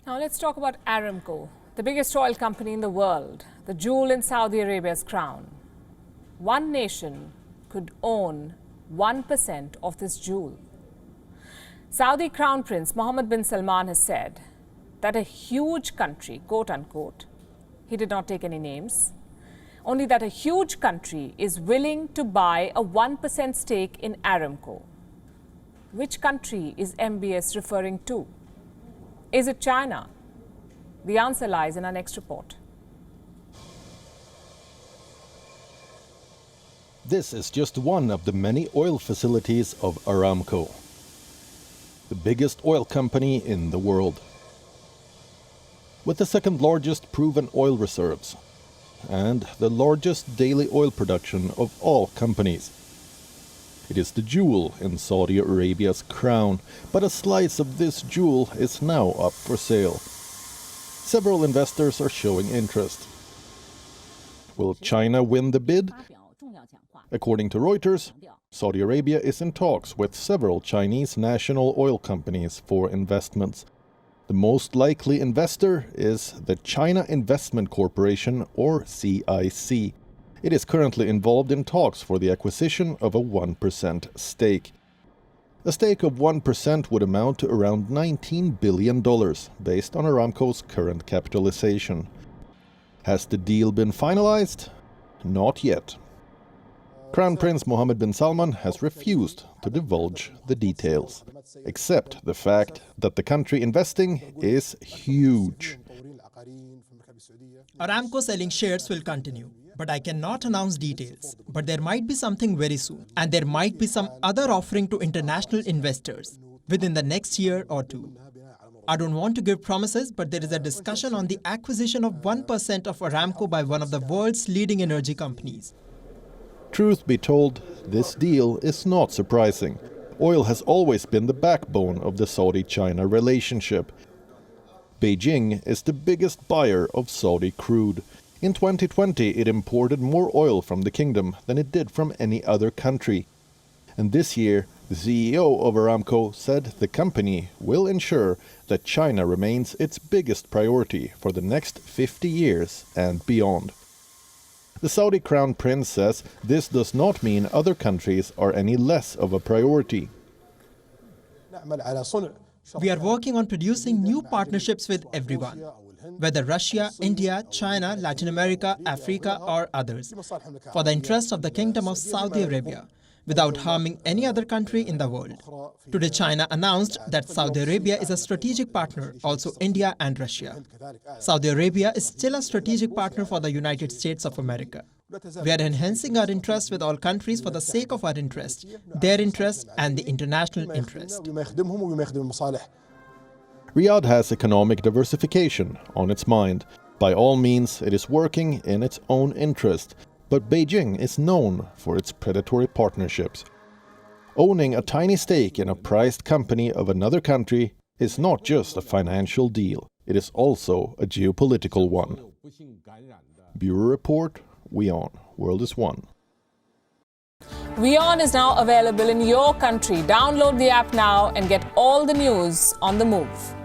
Now let's talk about Aramco, the biggest oil company in the world, the jewel in Saudi Arabia's crown. One nation could own 1% of this jewel. Saudi Crown Prince Mohammed bin Salman has said that a huge country, quote unquote, he did not take any names, only that a huge country is willing to buy a 1% stake in Aramco. Which country is MBS referring to? Is it China? The answer lies in our next report. This is just one of the many oil facilities of Aramco, the biggest oil company in the world. With the second largest proven oil reserves and the largest daily oil production of all companies. It is the jewel in Saudi Arabia's crown, but a slice of this jewel is now up for sale. Several investors are showing interest. Will China win the bid? According to Reuters, Saudi Arabia is in talks with several Chinese national oil companies for investments. The most likely investor is the China Investment Corporation, or CIC. It is currently involved in talks for the acquisition of a 1% stake. A stake of 1% would amount to around $19 billion, based on Aramco's current capitalization. Has the deal been finalized? Not yet. Crown Prince Mohammed bin Salman has refused to divulge the details, except the fact that the country investing is huge. Aramco selling shares will continue, but I cannot announce details. But there might be something very soon, and there might be some other offering to international investors within the next year or two. I don't want to give promises, but there is a discussion on the acquisition of 1% of Aramco by one of the world's leading energy companies. Truth be told, this deal is not surprising. Oil has always been the backbone of the Saudi-China relationship. Beijing is the biggest buyer of Saudi crude. In 2020, it imported more oil from the kingdom than it did from any other country. And this year, the CEO of Aramco said the company will ensure that China remains its biggest priority for the next 50 years and beyond. The Saudi Crown Prince says this does not mean other countries are any less of a priority. We are working on producing new partnerships with everyone, whether Russia, India, China, Latin America, Africa, or others, for the interest of the Kingdom of Saudi Arabia, without harming any other country in the world. Today, China announced that Saudi Arabia is a strategic partner, also India and Russia. Saudi Arabia is still a strategic partner for the United States of America. We are enhancing our interests with all countries for the sake of our interest, their interest, and the international interest. Riyadh has economic diversification on its mind. By all means, it is working in its own interest. But Beijing is known for its predatory partnerships. Owning a tiny stake in a prized company of another country is not just a financial deal, it is also a geopolitical one. Bureau Report, WION, World is One. WION is now available in your country. Download the app now and get all the news on the move.